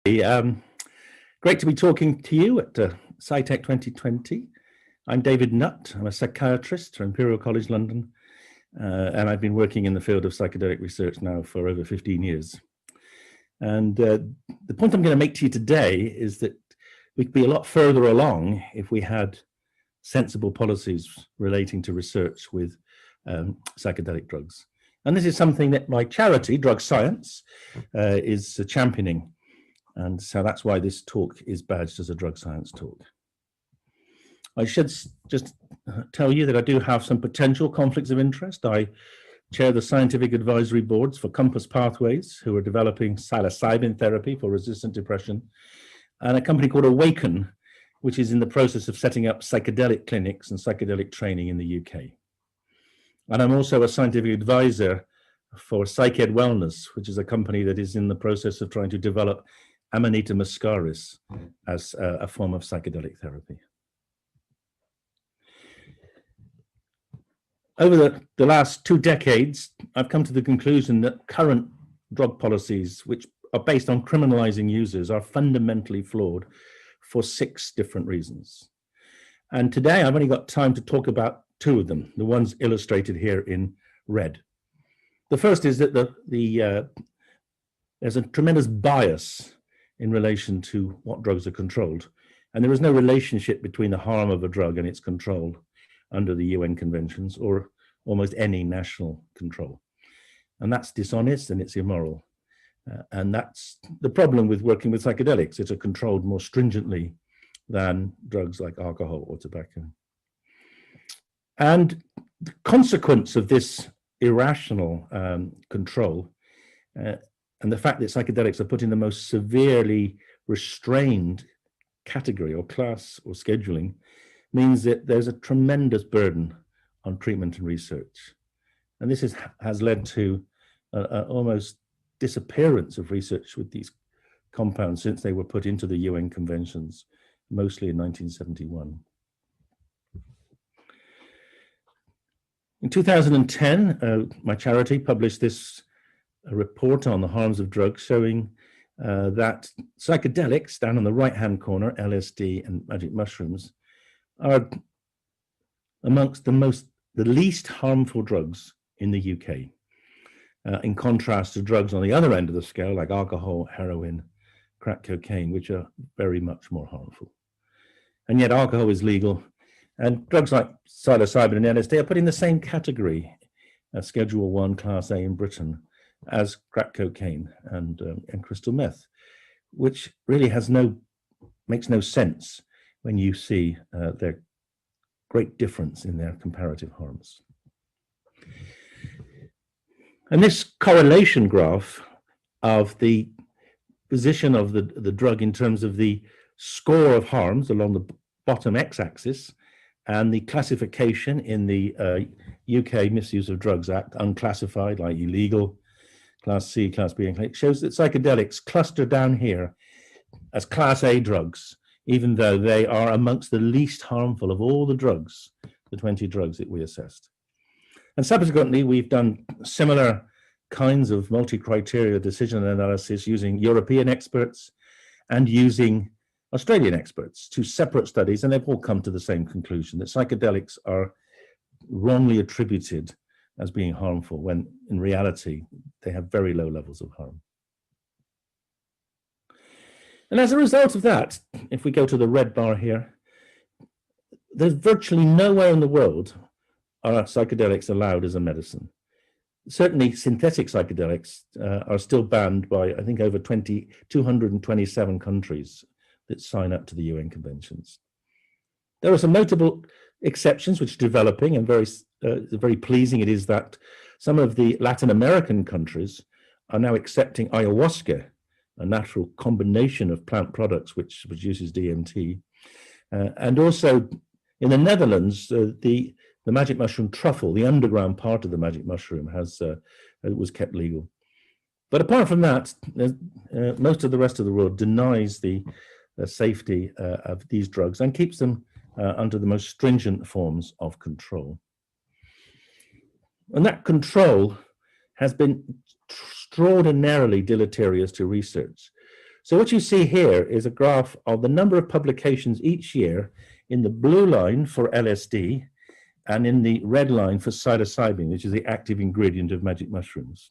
Great to be talking to you at PsyTech 2020. I'm David Nutt. I'm a psychiatrist at Imperial College London, and I've been working in the field of psychedelic research now for over 15 years. And the point I'm going to make to you today is that we could be a lot further along if we had sensible policies relating to research with psychedelic drugs. And this is something that my charity, Drug Science, is championing. And so that's why this talk is badged as a drug science talk. I should just tell you that I do have some potential conflicts of interest. I chair the scientific advisory boards for Compass Pathways, who are developing Psilocybin therapy for resistant depression, and a company called Awaken, which is in the process of setting up psychedelic clinics and psychedelic training in the UK. And I'm also a scientific advisor for PsyChed Wellness, which is a company that is in the process of trying to develop Amanita muscaris as a form of psychedelic therapy. Over the last 2 decades, I've come to the conclusion that current drug policies, which are based on criminalizing users, are fundamentally flawed for 6 different reasons. And today I've only got time to talk about 2 of them, the ones illustrated here in red. The first is that there's a tremendous bias in relation to what drugs are controlled. And there is no relationship between the harm of a drug and its control under the UN conventions or almost any national control. And that's dishonest and it's immoral. And that's the problem with working with psychedelics. It's controlled more stringently than drugs like alcohol or tobacco. And the consequence of this irrational control and the fact that psychedelics are put in the most severely restrained category or class or scheduling means that there's a tremendous burden on treatment and research. And this has led to almost disappearance of research with these compounds since they were put into the UN conventions, mostly in 1971. In 2010, my charity published this report on the harms of drugs showing that psychedelics, down on the right-hand corner, LSD and magic mushrooms, are amongst the least harmful drugs in the UK, in contrast to drugs on the other end of the scale, like alcohol, heroin, crack cocaine, which are very much more harmful. And yet alcohol is legal, and drugs like psilocybin and LSD are put in the same category, Schedule 1 Class A in Britain, as crack cocaine and crystal meth, which really makes no sense when you see their great difference in their comparative harms. And this correlation graph of the position of the drug in terms of the score of harms along the bottom x-axis and the classification in the UK Misuse of Drugs Act, unclassified, like illegal, Class C, Class B, and it shows that psychedelics cluster down here as Class A drugs, even though they are amongst the least harmful of all the drugs, the 20 drugs that we assessed. And subsequently, we've done similar kinds of multi-criteria decision analysis using European experts and using Australian experts, 2 separate studies, and they've all come to the same conclusion, that psychedelics are wrongly attributed as being harmful, when in reality, they have very low levels of harm. And as a result of that, if we go to the red bar here, there's virtually nowhere in the world are psychedelics allowed as a medicine. Certainly synthetic psychedelics are still banned by, I think, over 227 countries that sign up to the UN conventions. There are some notable exceptions which are developing, and very pleasing it is that some of the Latin American countries are now accepting ayahuasca, a natural combination of plant products which produces DMT. And also in the Netherlands, the magic mushroom truffle, the underground part of the magic mushroom, was kept legal. But apart from that, most of the rest of the world denies the safety of these drugs and keeps them under the most stringent forms of control. And that control has been extraordinarily deleterious to research. So what you see here is a graph of the number of publications each year in the blue line for LSD and in the red line for psilocybin, which is the active ingredient of magic mushrooms.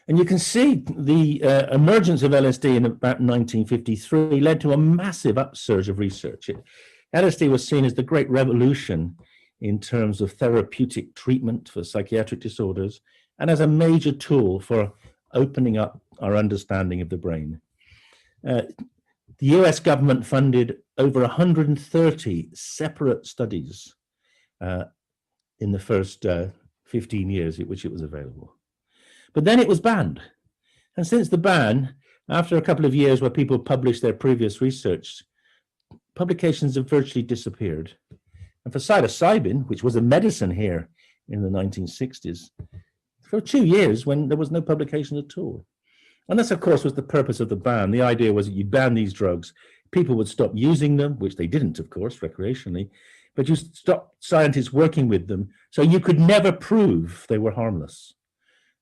And you can see the emergence of LSD in about 1953 led to a massive upsurge of research. LSD was seen as the great revolution in terms of therapeutic treatment for psychiatric disorders and as a major tool for opening up our understanding of the brain. The US government funded over 130 separate studies in the first 15 years in which it was available. But then it was banned. And since the ban, after a couple of years where people published their previous research, publications have virtually disappeared. And for psilocybin, which was a medicine here in the 1960s, for 2 years when there was no publication at all. And this, of course, was the purpose of the ban. The idea was that you ban these drugs, people would stop using them, which they didn't, of course, recreationally, but you stopped scientists working with them, so you could never prove they were harmless.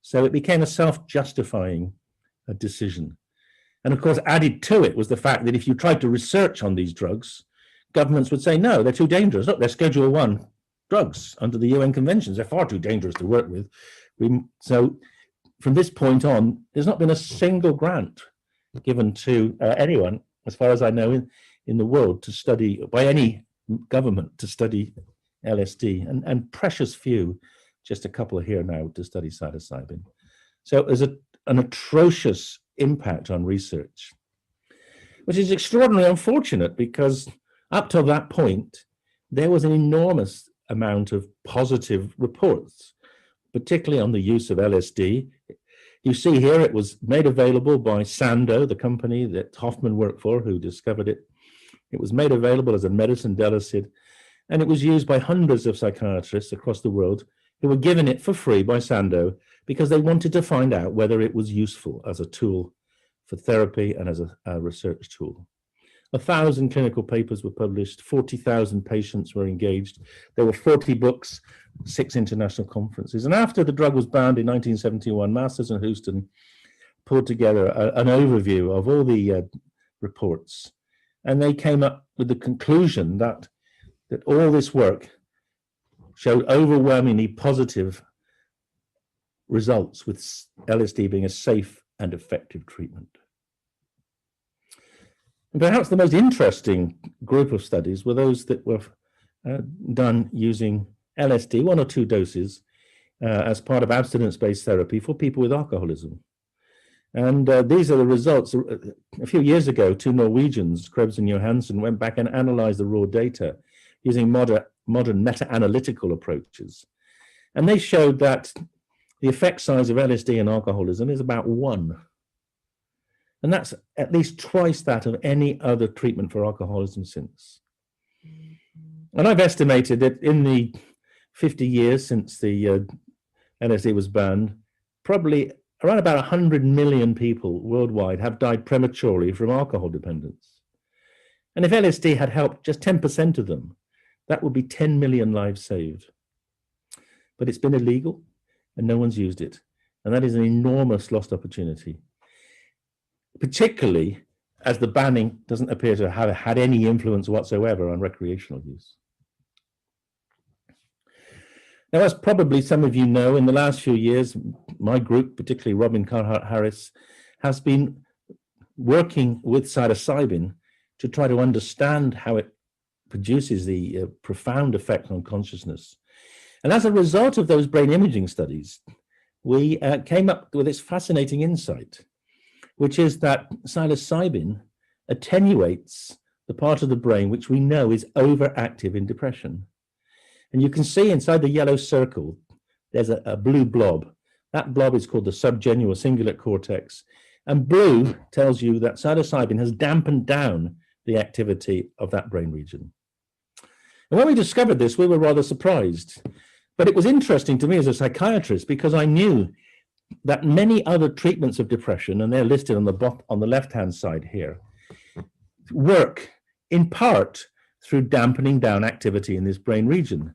So it became a self-justifying decision. And of course, added to it was the fact that if you tried to research on these drugs, governments would say, no, they're too dangerous. Look, they're Schedule I drugs under the UN conventions. They're far too dangerous to work with. So from this point on, there's not been a single grant given to anyone, as far as I know, in the world to study, by any government to study LSD, and precious few, just a couple here now, to study psilocybin. So there's an atrocious impact on research, which is extraordinarily unfortunate because up till that point, there was an enormous amount of positive reports, particularly on the use of LSD. You see here, it was made available by Sandoz, the company that Hoffman worked for, who discovered it. It was made available as a medicine delicate, and it was used by hundreds of psychiatrists across the world who were given it for free by Sandoz because they wanted to find out whether it was useful as a tool for therapy and as a research tool. 1,000 clinical papers were published, 40,000 patients were engaged. There were 40 books, 6 international conferences. And after the drug was banned in 1971, Masters and Houston pulled together an overview of all the reports. And they came up with the conclusion that all this work showed overwhelmingly positive results, with LSD being a safe and effective treatment. And perhaps the most interesting group of studies were those that were done using LSD, 1 or 2 doses, as part of abstinence-based therapy for people with alcoholism. And these are the results. A few years ago, 2 Norwegians, Krebs and Johansen, went back and analyzed the raw data using modern meta-analytical approaches. And they showed that the effect size of LSD in alcoholism is about 1. And that's at least twice that of any other treatment for alcoholism since. And I've estimated that in the 50 years since the LSD was banned, probably around about 100 million people worldwide have died prematurely from alcohol dependence. And if LSD had helped just 10% of them, that would be 10 million lives saved. But it's been illegal and no one's used it. And that is an enormous lost opportunity, particularly as the banning doesn't appear to have had any influence whatsoever on recreational use. Now, as probably some of you know, in the last few years, my group, particularly Robin Carhart-Harris, has been working with psilocybin to try to understand how it produces the profound effect on consciousness. And as a result of those brain imaging studies, we came up with this fascinating insight, which is that psilocybin attenuates the part of the brain which we know is overactive in depression. And you can see inside the yellow circle, there's a blue blob. That blob is called the subgenual cingulate cortex. And blue tells you that psilocybin has dampened down the activity of that brain region. And when we discovered this, we were rather surprised. But it was interesting to me as a psychiatrist because I knew that many other treatments of depression, and they're listed on the left-hand side here, work in part through dampening down activity in this brain region.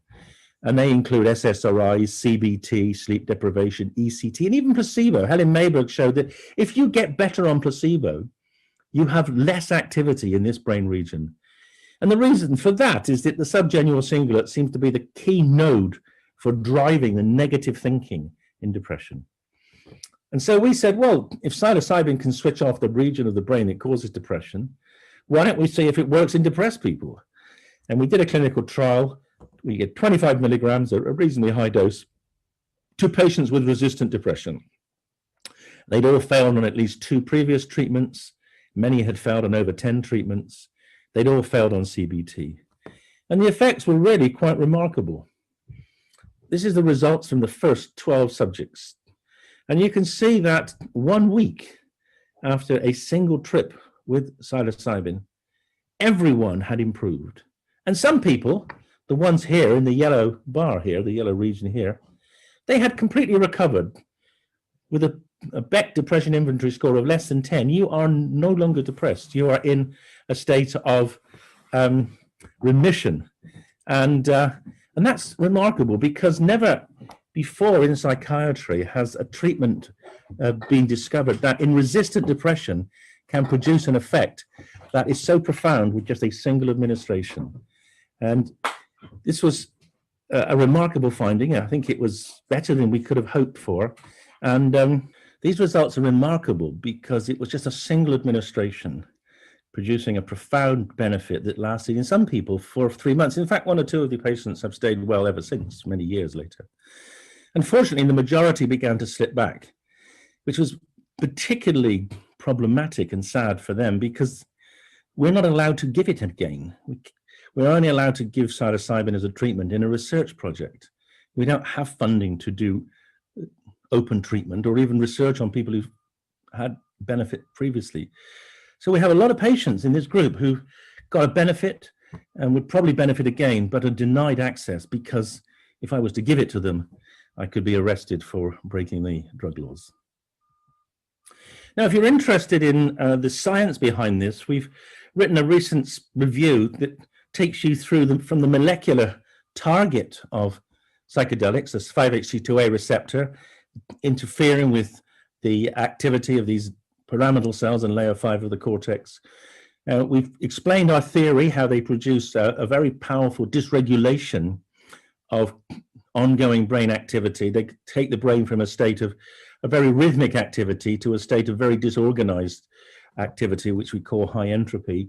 And they include SSRIs, CBT, sleep deprivation, ECT, and even placebo. Helen Mayberg showed that if you get better on placebo, you have less activity in this brain region. And the reason for that is that the subgenual cingulate seems to be the key node for driving the negative thinking in depression. And so we said, well, if psilocybin can switch off the region of the brain that causes depression, why don't we see if it works in depressed people? And we did a clinical trial. We get 25 milligrams, a reasonably high dose, to patients with resistant depression. They'd all failed on at least 2 previous treatments. Many had failed on over 10 treatments. They'd all failed on CBT. And the effects were really quite remarkable. This is the results from the first 12 subjects. And you can see that 1 week after a single trip with psilocybin, everyone had improved. And some people, the ones here in the yellow bar here, the yellow region here, they had completely recovered with a Beck Depression Inventory score of less than 10. You are no longer depressed. You are in a state of remission. And that's remarkable, because never before in psychiatry has a treatment been discovered that in resistant depression can produce an effect that is so profound with just a single administration. And this was a remarkable finding. I think it was better than we could have hoped for. And these results are remarkable because it was just a single administration producing a profound benefit that lasted in some people for 3 months. In fact, 1 or 2 of the patients have stayed well ever since, many years later. Unfortunately, the majority began to slip back, which was particularly problematic and sad for them, because we're not allowed to give it again. We're only allowed to give psilocybin as a treatment in a research project. We don't have funding to do open treatment or even research on people who've had benefit previously. So we have a lot of patients in this group who got a benefit and would probably benefit again, but are denied access because if I was to give it to them, I could be arrested for breaking the drug laws. Now, if you're interested in the science behind this, we've written a recent review that takes you through from the molecular target of psychedelics, this 5-HT2A receptor, interfering with the activity of these pyramidal cells in layer 5 of the cortex. We've explained our theory, how they produce a very powerful dysregulation of ongoing brain activity. They take the brain from a state of a very rhythmic activity to a state of very disorganized activity, which we call high entropy,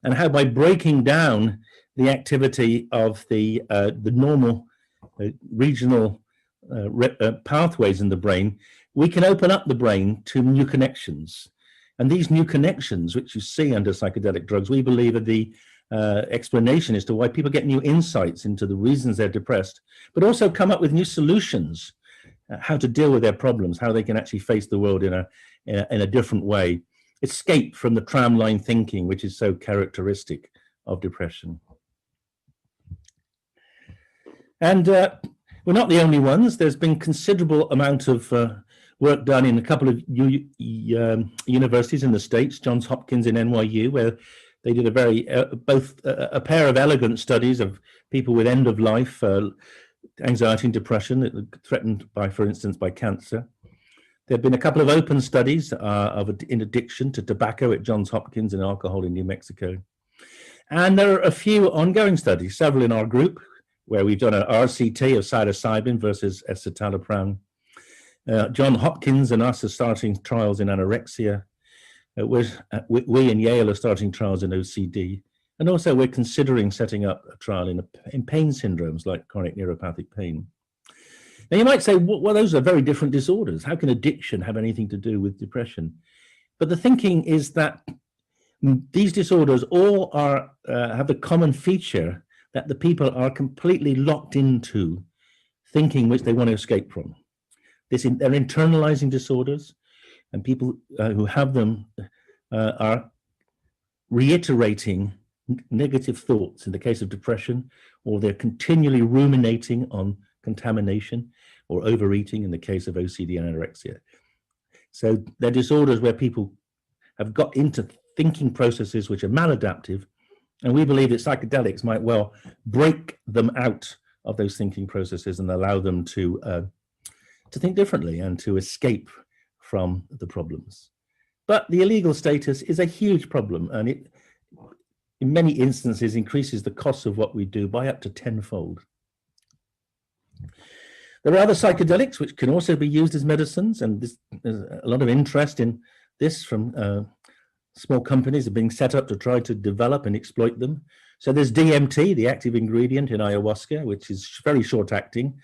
and how by breaking down the activity of the normal regional pathways in the brain, we can open up the brain to new connections. And these new connections, which you see under psychedelic drugs, we believe are the explanation as to why people get new insights into the reasons they're depressed, but also come up with new solutions, how to deal with their problems, how they can actually face the world in a different way. Escape from the tramline thinking, which is so characteristic of depression. And we're not the only ones. There's been considerable amount of work done in a couple of universities in the States, Johns Hopkins and NYU, where they did a very, a pair of elegant studies of people with end of life anxiety and depression that are threatened by, for instance, by cancer. There have been a couple of open studies in addiction to tobacco at Johns Hopkins and alcohol in New Mexico. And there are a few ongoing studies, several in our group, where we've done an RCT of psilocybin versus escitalopram. John Hopkins and us are starting trials in anorexia. We in Yale are starting trials in OCD. And also we're considering setting up a trial in pain syndromes like chronic neuropathic pain. Now you might say, well, those are very different disorders. How can addiction have anything to do with depression? But the thinking is that these disorders all have the common feature that the people are completely locked into thinking which they want to escape from. They're internalizing disorders, and people who have them are reiterating negative thoughts in the case of depression, or they're continually ruminating on contamination or overeating in the case of OCD and anorexia. So they're disorders where people have got into thinking processes which are maladaptive, and we believe that psychedelics might well break them out of those thinking processes and allow them to think differently and to escape from the problems. But the illegal status is a huge problem, and it, in many instances, increases the cost of what we do by up to tenfold. There are other psychedelics which can also be used as medicines, and there's a lot of interest in this from small companies are being set up to try to develop and exploit them. So there's DMT, the active ingredient in ayahuasca, which is very short acting.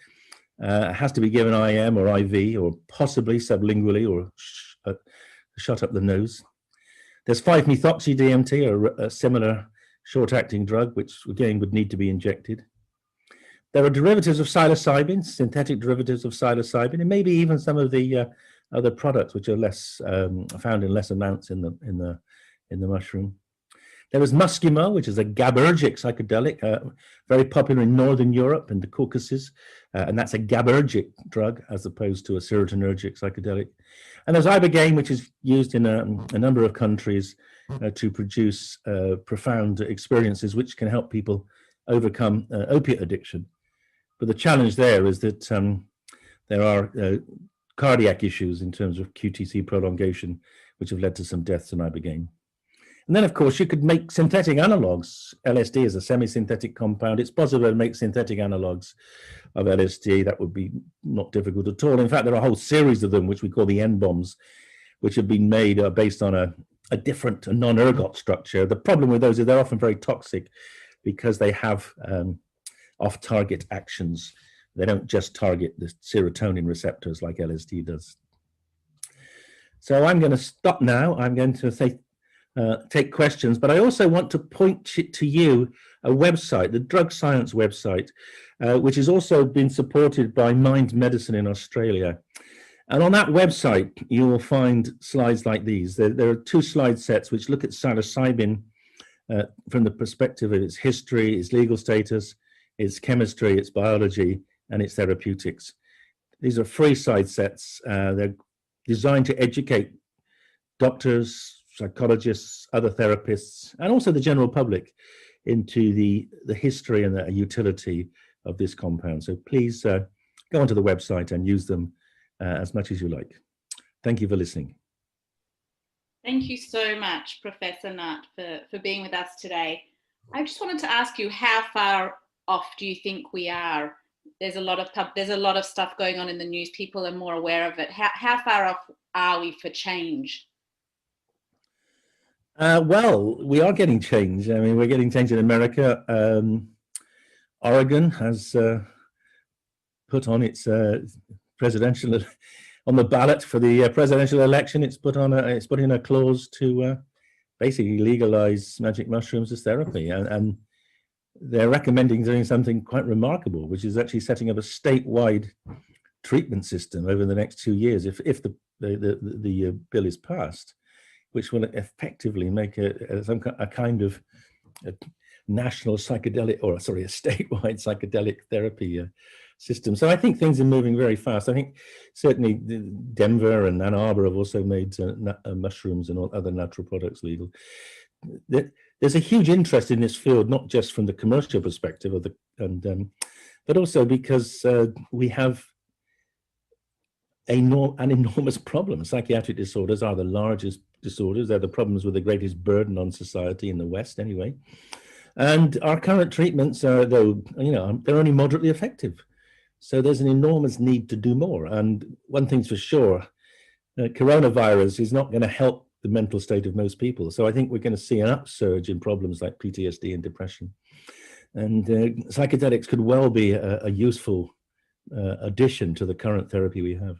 It has to be given IM or IV or possibly sublingually or shot up the nose. There's 5-methoxy-DMT, a similar short-acting drug, which again would need to be injected. There are derivatives of psilocybin, synthetic derivatives of psilocybin, and maybe even some of the other products which are less found in less amounts in the mushroom. There is Muscimo, which is a GABAergic psychedelic, very popular in Northern Europe and the Caucasus, and that's a GABAergic drug as opposed to a serotonergic psychedelic. And there's ibogaine, which is used in a number of countries to produce profound experiences which can help people overcome opiate addiction. But the challenge there is that there are cardiac issues in terms of QTc prolongation, which have led to some deaths in ibogaine. And then, of course, you could make synthetic analogs. LSD is a semi-synthetic compound. It's possible to make synthetic analogs of LSD. That would be not difficult at all. In fact, there are a whole series of them, which we call the N-bombs, which have been made based on a different non-ergot structure. The problem with those is they're often very toxic because they have off-target actions. They don't just target the serotonin receptors like LSD does. So I'm going to stop now. I'm going to take questions, but I also want to point to you a website, the Drug Science website, which has also been supported by Mind Medicine in Australia. And on that website, you will find slides like these. There are 2 slide sets which look at psilocybin from the perspective of its history, its legal status, its chemistry, its biology, and its therapeutics. These are free side sets. They're designed to educate doctors, psychologists, other therapists, and also the general public into the history and the utility of this compound. So please go onto the website and use them as much as you like. Thank you for listening. Thank you so much, Professor Nutt, for being with us today. I just wanted to ask you, how far off do you think we are? There's a lot of stuff going on in the news. People are more aware of it. How far off are we for change? Well, we are getting change. I mean, we're getting change in America. Oregon has put on its presidential, on the ballot for the presidential election. It's put in a clause to basically legalize magic mushrooms as therapy, and they're recommending doing something quite remarkable, which is actually setting up a statewide treatment system over the next 2 years, if the bill is passed, which will effectively make a kind of a national psychedelic, or sorry, a statewide psychedelic therapy system. So I think things are moving very fast. I think certainly Denver and Ann Arbor have also made mushrooms and all other natural products legal. There's a huge interest in this field, not just from the commercial perspective of but also because we have an enormous problem. Psychiatric disorders are the largest disorders. They're the problems with the greatest burden on society in the West, anyway. And our current treatments are, though, they're only moderately effective. So there's an enormous need to do more. And one thing's for sure, coronavirus is not going to help the mental state of most people. So I think we're going to see an upsurge in problems like PTSD and depression. And psychedelics could well be a useful addition to the current therapy we have.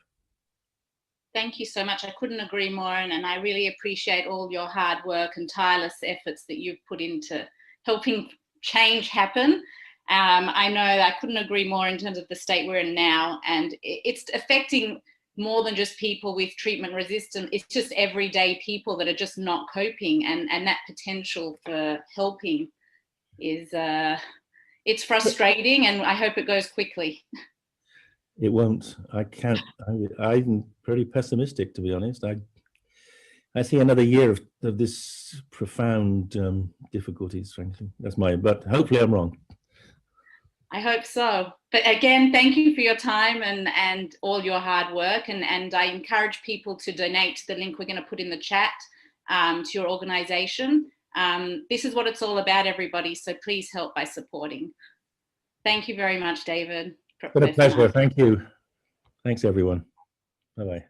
Thank you so much. I couldn't agree more. And I really appreciate all your hard work and tireless efforts that you've put into helping change happen. I know that I couldn't agree more in terms of the state we're in now. And it's affecting more than just people with treatment resistance. It's just everyday people that are just not coping. And that potential for helping is, it's frustrating, and I hope it goes quickly. It won't. I'm pretty pessimistic, to be honest. I see another year of this profound difficulties, frankly. But hopefully I'm wrong. I hope so. But again, thank you for your time and all your hard work. And I encourage people to donate to the link we're going to put in the chat to your organization. This is what it's all about, everybody. So please help by supporting. Thank you very much, David. It's been a pleasure. Thank you. Thanks, everyone. Bye-bye.